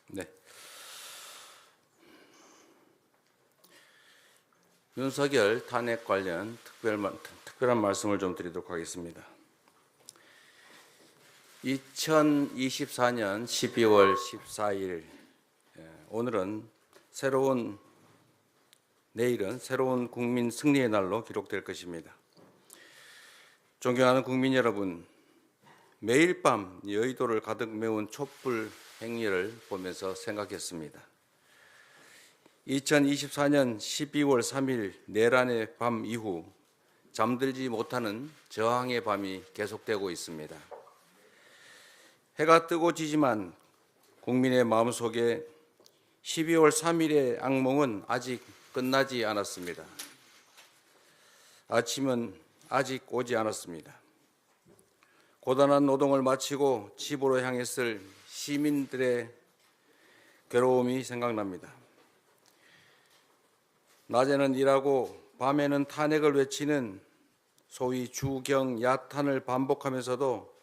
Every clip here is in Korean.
네. 윤석열 탄핵 관련 특별한 말씀을 좀 드리도록 하겠습니다. 2024년 12월 14일, 내일은 새로운 국민 승리의 날로 기록될 것입니다. 존경하는 국민 여러분, 매일 밤 여의도를 가득 메운 촛불 행렬을 보면서 생각했습니다. 2024년 12월 3일 내란의 밤 이후 잠들지 못하는 저항의 밤이 계속되고 있습니다. 해가 뜨고 지지만 국민의 마음속에 12월 3일의 악몽은 아직 끝나지 않았습니다. 아침은 아직 오지 않았습니다. 고단한 노동을 마치고 집으로 향했을 시민들의 괴로움이 생각납니다. 낮에는 일하고 밤에는 탄핵을 외치는 소위 주경 야탄을 반복하면서도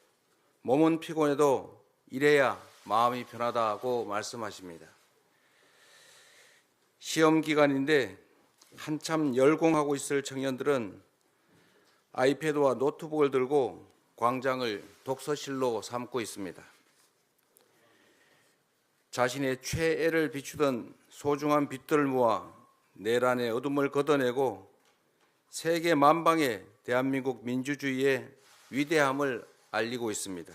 몸은 피곤해도 이래야 마음이 편하다고 말씀하십니다. 시험 기간인데 한참 열공하고 있을 청년들은 아이패드와 노트북을 들고 광장을 독서실로 삼고 있습니다. 자신의 최애를 비추던 소중한 빛들을 모아 내란의 어둠을 걷어내고 세계 만방에 대한민국 민주주의의 위대함을 알리고 있습니다.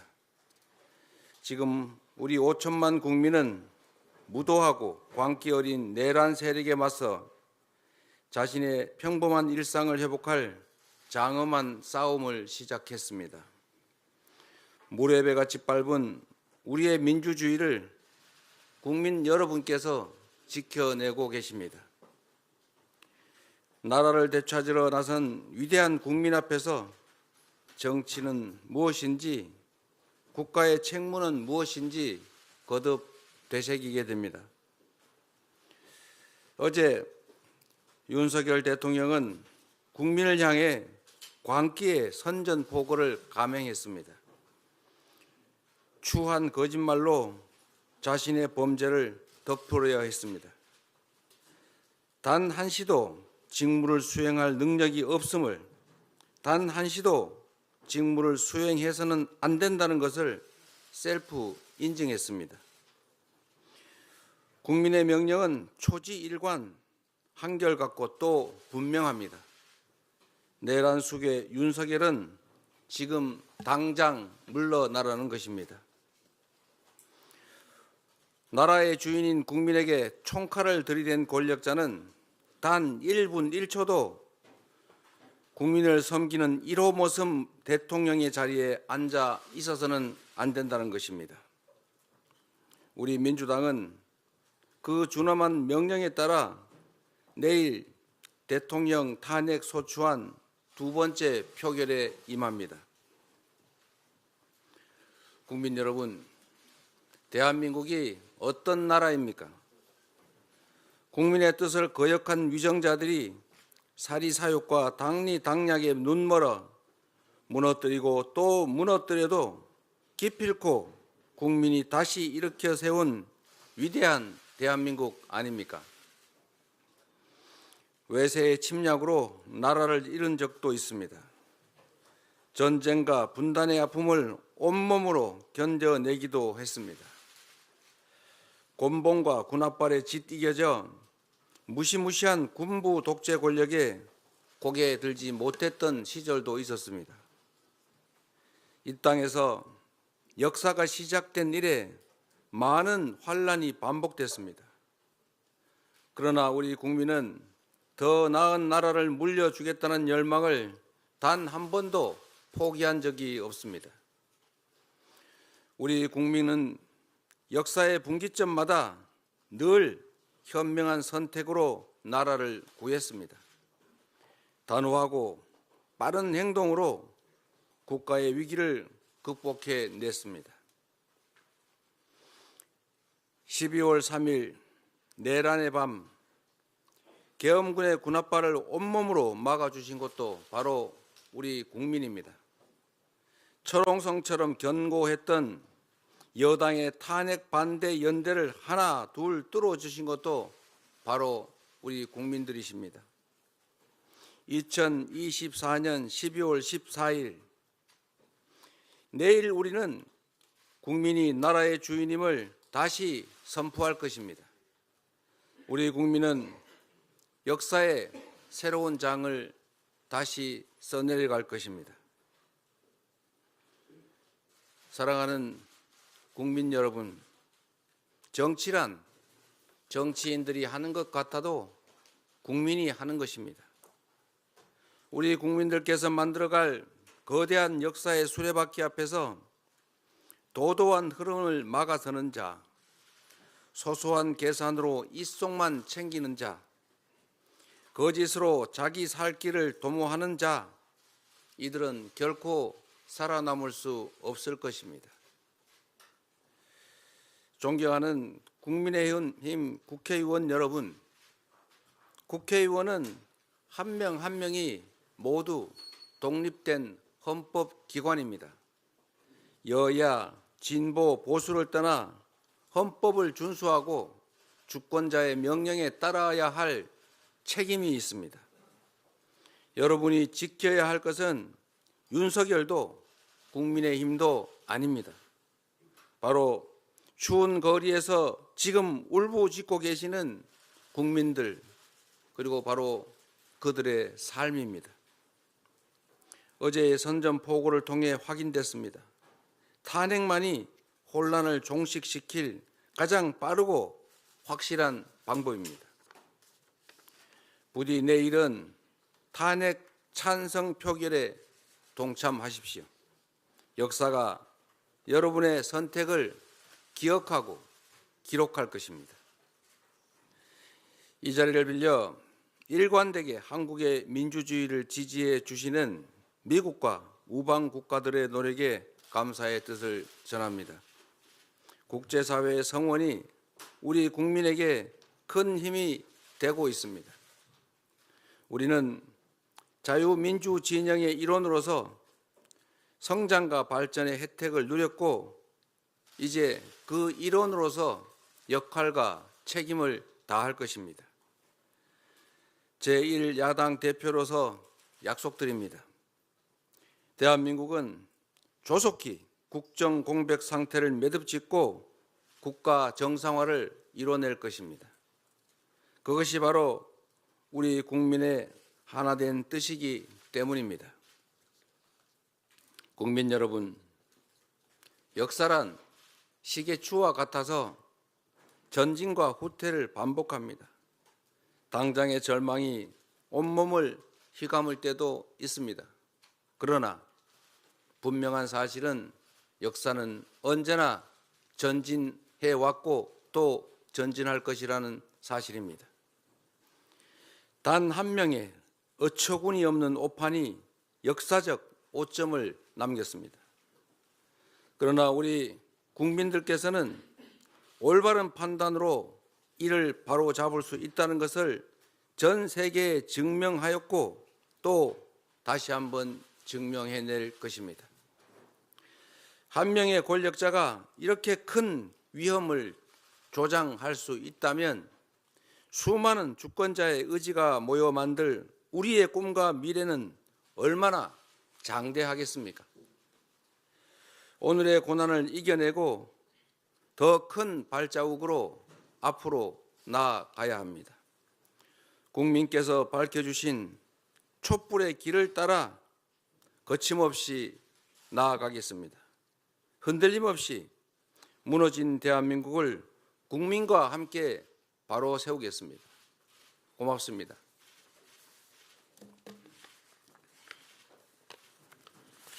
지금 우리 5천만 국민은 무도하고 광기 어린 내란 세력에 맞서 자신의 평범한 일상을 회복할 장엄한 싸움을 시작했습니다. 모래배같이 밟은 우리의 민주주의를 국민 여러분께서 지켜내고 계십니다. 나라를 되찾으러 나선 위대한 국민 앞에서 정치는 무엇인지, 국가의 책무는 무엇인지 거듭 되새기게 됩니다. 어제 윤석열 대통령은 국민을 향해 광기의 선전포고를 감행했습니다. 추한 거짓말로 자신의 범죄를 덮으려 했습니다. 단 한시도 직무를 수행할 능력이 없음을, 단 한시도 직무를 수행해서는 안 된다는 것을 셀프 인증했습니다. 국민의 명령은 초지일관, 한결같고 또 분명합니다. 내란 속의 윤석열은 지금 당장 물러나라는 것입니다. 나라의 주인인 국민에게 총칼을 들이댄 권력자는 단 1분 1초도 국민을 섬기는 1호 모습 대통령의 자리에 앉아 있어서는 안 된다는 것입니다. 우리 민주당은 그 준엄한 명령에 따라 내일 대통령 탄핵 소추안 두 번째 표결에 임합니다. 국민 여러분, 대한민국이 어떤 나라입니까? 국민의 뜻을 거역한 위정자들이 사리사욕과 당리당략에 눈멀어 무너뜨리고 또 무너뜨려도 기필코 국민이 다시 일으켜 세운 위대한 대한민국 아닙니까? 외세의 침략으로 나라를 잃은 적도 있습니다. 전쟁과 분단의 아픔을 온몸으로 견뎌내기도 했습니다. 곤봉과 군합발에 짓이겨져 무시무시한 군부 독재 권력에 고개 들지 못했던 시절도 있었습니다. 이 땅에서 역사가 시작된 이래 많은 환란이 반복됐습니다. 그러나 우리 국민은 더 나은 나라를 물려주겠다는 열망을 단 한 번도 포기한 적이 없습니다. 우리 국민은 역사의 분기점마다 늘 현명한 선택으로 나라를 구했습니다. 단호하고 빠른 행동으로 국가의 위기를 극복해냈습니다. 12월 3일 내란의 밤 계엄군의 군합발을 온몸으로 막아주신 것도 바로 우리 국민입니다. 철옹성처럼 견고했던 여당의 탄핵 반대 연대를 하나 둘 뚫어주신 것도 바로 우리 국민들이십니다. 2024년 12월 14일 내일 우리는 국민이 나라의 주인임을 다시 선포할 것입니다. 우리 국민은 역사의 새로운 장을 다시 써내려갈 것입니다. 사랑하는 국민 여러분, 정치란 정치인들이 하는 것 같아도 국민이 하는 것입니다. 우리 국민들께서 만들어갈 거대한 역사의 수레바퀴 앞에서 도도한 흐름을 막아서는 자, 소소한 계산으로 이속만 챙기는 자, 거짓으로 자기 살 길을 도모하는 자, 이들은 결코 살아남을 수 없을 것입니다. 존경하는 국민의힘 국회의원 여러분, 국회의원은 한 명 한 명이 모두 독립된 헌법기관입니다. 여야, 진보, 보수를 떠나 헌법을 준수하고 주권자의 명령에 따라야 할 책임이 있습니다. 여러분이 지켜야 할 것은 윤석열도 국민의힘도 아닙니다. 바로 추운 거리에서 지금 울부짖고 계시는 국민들, 그리고 바로 그들의 삶입니다. 어제의 선전포고를 통해 확인됐습니다. 탄핵만이 혼란을 종식시킬 가장 빠르고 확실한 방법입니다. 부디 내일은 탄핵 찬성 표결에 동참하십시오. 역사가 여러분의 선택을 기억하고 기록할 것입니다. 이 자리를 빌려 일관되게 한국의 민주주의를 지지해 주시는 미국과 우방 국가들의 노력에 감사의 뜻을 전합니다. 국제사회의 성원이 우리 국민에게 큰 힘이 되고 있습니다. 우리는 자유민주 진영의 일원으로서 성장과 발전의 혜택을 누렸고 이제 그 일원으로서 역할과 책임을 다할 것입니다. 제1야당 대표로서 약속드립니다. 대한민국은 조속히 국정 공백 상태를 매듭짓고 국가 정상화를 이뤄낼 것입니다. 그것이 바로 우리 국민의 하나된 뜻이기 때문입니다. 국민 여러분, 역사란 시계추와 같아서 전진과 후퇴를 반복합니다. 당장의 절망이 온몸을 휘감을 때도 있습니다. 그러나 분명한 사실은 역사는 언제나 전진해 왔고 또 전진할 것이라는 사실입니다. 단 한 명의 어처구니 없는 오판이 역사적 오점을 남겼습니다. 그러나 우리 국민들께서는 올바른 판단으로 이를 바로잡을 수 있다는 것을 전 세계에 증명하였고 또 다시 한번 증명해낼 것입니다. 한 명의 권력자가 이렇게 큰 위험을 조장할 수 있다면 수많은 주권자의 의지가 모여 만들 우리의 꿈과 미래는 얼마나 장대하겠습니까? 오늘의 고난을 이겨내고 더 큰 발자국으로 앞으로 나아가야 합니다. 국민께서 밝혀주신 촛불의 길을 따라 거침없이 나아가겠습니다. 흔들림 없이 무너진 대한민국을 국민과 함께 바로 세우겠습니다. 고맙습니다.